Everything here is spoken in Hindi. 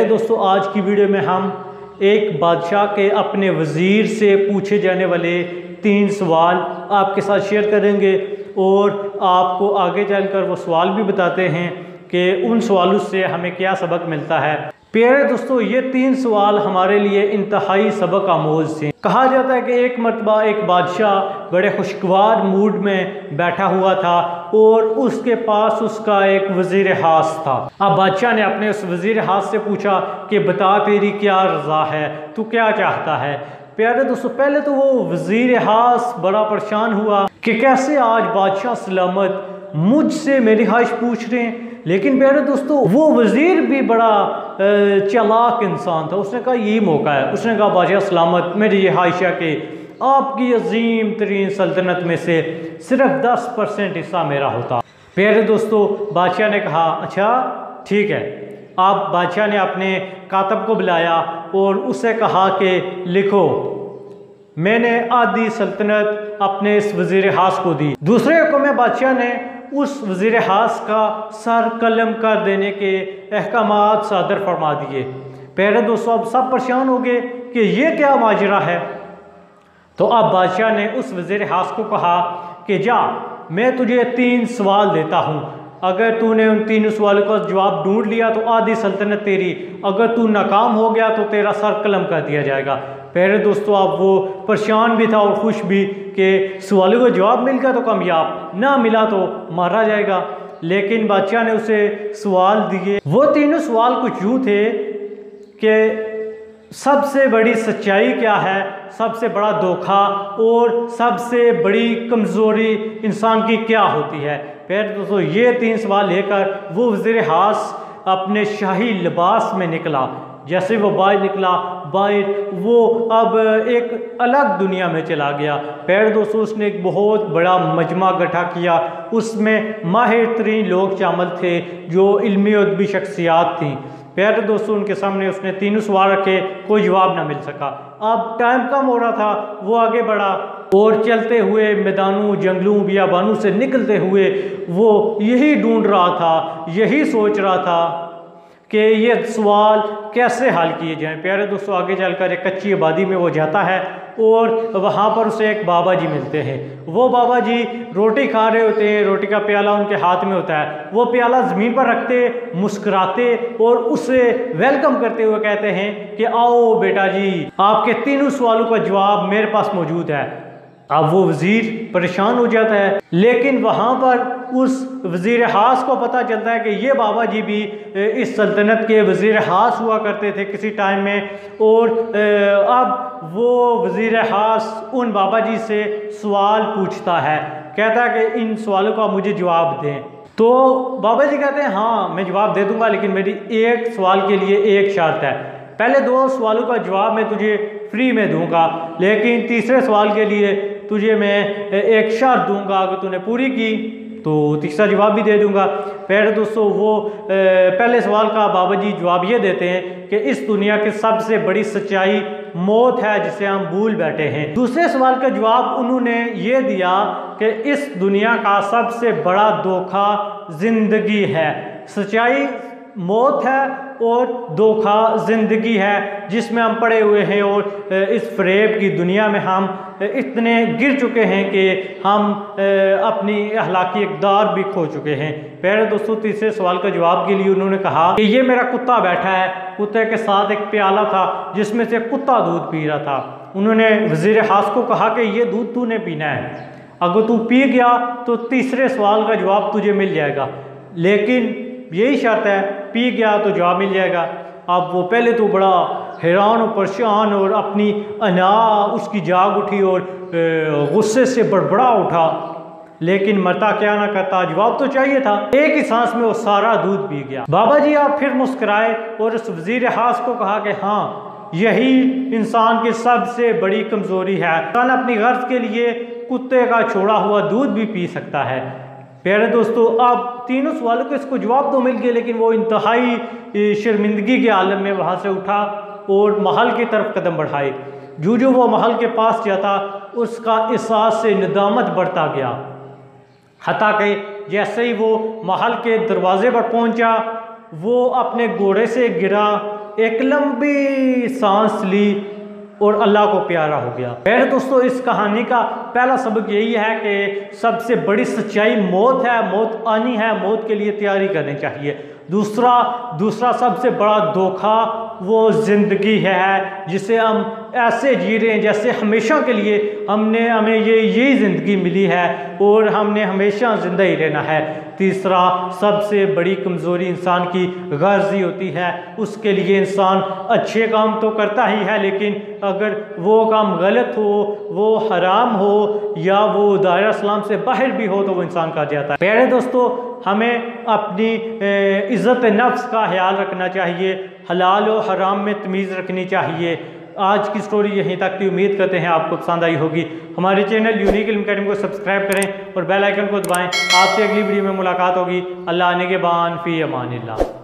दोस्तों, आज की वीडियो में हम एक बादशाह के अपने वज़ीर से पूछे जाने वाले 3 सवाल आपके साथ शेयर करेंगे और आपको आगे चलकर वो सवाल भी बताते हैं कि उन सवालों से हमें क्या सबक मिलता है। प्यारे दोस्तों, ये 3 सवाल हमारे लिए इंतहाई सबक आमोज थे। कहा जाता है कि एक मरतबा एक बादशाह बड़े खुशगवार मूड में बैठा हुआ था और उसके पास उसका एक वज़ीर खास था। अब बादशाह ने अपने उस वज़ीर खास से पूछा कि बता तेरी क्या रज़ा है, तू क्या चाहता है। प्यारे दोस्तों, पहले तो वो वज़ीर खास बड़ा परेशान हुआ कि कैसे आज बादशाह सलामत मुझसे मेरी ख्वाहिश पूछ रहे हैं। लेकिन प्यारे दोस्तों, वो वज़ीर भी बड़ा चालाक इंसान था। उसने कहा यही मौका है। उसने कहा बादशाह सलामत, मेरी ये ख्वाहिश है कि आपकी अजीम तरीन सल्तनत में से सिर्फ 10% हिस्सा मेरा होता। प्यारे दोस्तों, बादशाह ने कहा अच्छा ठीक है। अब बादशाह ने अपने कातब को बुलाया और उससे कहा कि लिखो, मैंने आधी सल्तनत अपने इस वज़ीर खास को दी। दूसरे हुक्म में बादशाह ने उस वज़ीर खास का सर कलम कर देने के अहकामात सादर फरमा दिए। प्यारे दोस्तों, अब सब परेशान हो गए कि ये क्या माजरा है। तो अब बादशाह ने उस वज़ीर खास को कहा कि जा, मैं तुझे 3 सवाल देता हूँ। अगर तूने उन 3 सवालों का जवाब ढूंढ लिया तो आधी सल्तनत तेरी, अगर तू नाकाम हो गया तो तेरा सर कलम कर दिया जाएगा। प्यारे दोस्तों, अब वो परेशान भी था और खुश भी कि सवालों का जवाब मिल गया तो कामयाब, ना मिला तो मारा जाएगा। लेकिन बादशाह ने उसे सवाल दिए। वो 3 सवाल कुछ यूँ थे कि सबसे बड़ी सच्चाई क्या है, सबसे बड़ा धोखा और सबसे बड़ी कमज़ोरी इंसान की क्या होती है। प्यारे दोस्तों, ये 3 सवाल लेकर वो वज़ीर खास अपने शाही लिबास में निकला। जैसे वो बाहर निकला, बाहर वो अब एक अलग दुनिया में चला गया। प्यारे दोस्तों, उसने एक बहुत बड़ा मजमा इकट्ठा किया। उसमें माहिर तरीन लोग शामिल थे जो इल्मी और अदबी शख्सियात थीं। प्यारे दोस्तों, उनके सामने उसने 3 सवाल रखे, कोई जवाब ना मिल सका। अब टाइम कम हो रहा था, वो आगे बढ़ा और चलते हुए मैदानों, जंगलों, बियाबानों से निकलते हुए वो यही ढूंढ रहा था, यही सोच रहा था कि ये सवाल कैसे हल किए जाएं। प्यारे दोस्तों, आगे चलकर एक कच्ची आबादी में वो जाता है और वहाँ पर उसे एक बाबा जी मिलते हैं। वो बाबा जी रोटी खा रहे होते हैं, रोटी का प्याला उनके हाथ में होता है। वो प्याला ज़मीन पर रखते, मुस्कुराते और उसे वेलकम करते हुए कहते हैं कि आओ बेटा जी, आपके 3 सवालों का जवाब मेरे पास मौजूद है। अब वो वज़ीर परेशान हो जाता है, लेकिन वहाँ पर उस वज़ीर खास को पता चलता है कि ये बाबा जी भी इस सल्तनत के वज़ीर खास हुआ करते थे किसी टाइम में। और अब वो वज़ीर खास उन बाबा जी से सवाल पूछता है, कहता है कि इन सवालों का मुझे जवाब दें। तो बाबा जी कहते हैं हाँ मैं जवाब दे दूँगा, लेकिन मेरी एक सवाल के लिए एक शर्त है। पहले 2 सवालों का जवाब मैं तुझे फ्री में दूंगा, लेकिन तीसरे सवाल के लिए तुझे मैं एक शर्त दूंगा। अगर तूने पूरी की तो तीसरा जवाब भी दे दूंगा। प्यारे दोस्तों, वो पहले सवाल का बाबा जी जवाब ये देते हैं कि इस दुनिया की सबसे बड़ी सच्चाई मौत है जिसे हम भूल बैठे हैं। दूसरे सवाल का जवाब उन्होंने ये दिया कि इस दुनिया का सबसे बड़ा धोखा जिंदगी है। सच्चाई मौत है और धोखा ज़िंदगी है जिसमें हम पड़े हुए हैं। और इस फ़रेब की दुनिया में हम इतने गिर चुके हैं कि हम अपनी अखलाकी इक़दार भी खो चुके हैं। प्यारे दोस्तों, तीसरे सवाल का जवाब के लिए उन्होंने कहा कि ये मेरा कुत्ता बैठा है। कुत्ते के साथ एक प्याला था जिसमें से कुत्ता दूध पी रहा था। उन्होंने वज़ीर खास को कहा कि ये दूध तूने पीना है, अगर तू पी गया तो तीसरे सवाल का जवाब तुझे मिल जाएगा, लेकिन यही शर्त है, पी गया तो जवाब मिल जाएगा। अब वो पहले तो बड़ा हैरान और परेशान और अपनी अना उसकी जाग उठी और गुस्से से बड़बड़ा उठा, लेकिन मरता क्या ना करता, जवाब तो चाहिए था। एक ही सांस में वो सारा दूध पी गया। बाबा जी आप फिर मुस्कुराए और उस वज़ीर खास को कहा कि हाँ यही इंसान की सबसे बड़ी कमज़ोरी है। इंसान अपनी गर्ज के लिए कुत्ते का छोड़ा हुआ दूध भी पी सकता है। प्यारे दोस्तों, अब 3 सवालों के इसको जवाब तो मिल गए, लेकिन वो इंतहाई शर्मिंदगी के आलम में वहाँ से उठा और महल की तरफ कदम बढ़ाए। जो वो महल के पास जाता उसका एहसास से नदामत बढ़ता गया। हत्ता कि जैसे ही वो महल के दरवाजे पर पहुँचा वो अपने घोड़े से गिरा एक लंबी सांस ली और अल्लाह को प्यारा हो गया। मेरे दोस्तों, इस कहानी का पहला सबक यही है कि सबसे बड़ी सच्चाई मौत है, मौत आनी है, मौत के लिए तैयारी करनी चाहिए। दूसरा सबसे बड़ा धोखा वो ज़िंदगी है जिसे हम ऐसे जी रहे हैं जैसे हमेशा के लिए हमें यही ज़िंदगी मिली है और हमने हमेशा ज़िंदा ही रहना है। तीसरा सबसे बड़ी कमज़ोरी इंसान की गर्जी होती है। उसके लिए इंसान अच्छे काम तो करता ही है, लेकिन अगर वो काम गलत हो, वो हराम हो या वो दायरा इस्लाम से बाहर भी हो तो वो इंसान कर जाता है। प्यारे दोस्तों, हमें अपनी इज़्ज़त नफ्स का ख्याल रखना चाहिए, हलाल और हराम में तमीज़ रखनी चाहिए। आज की स्टोरी यहीं तक थी। उम्मीद करते हैं आपको पसंद आई होगी। हमारे चैनल यूनिक इल्म अकेडमी को सब्सक्राइब करें और बेल आइकन को दबाएं। आपसे अगली वीडियो में मुलाकात होगी। अल्लाह निगहबान, फ़ी अमानिल्लाह।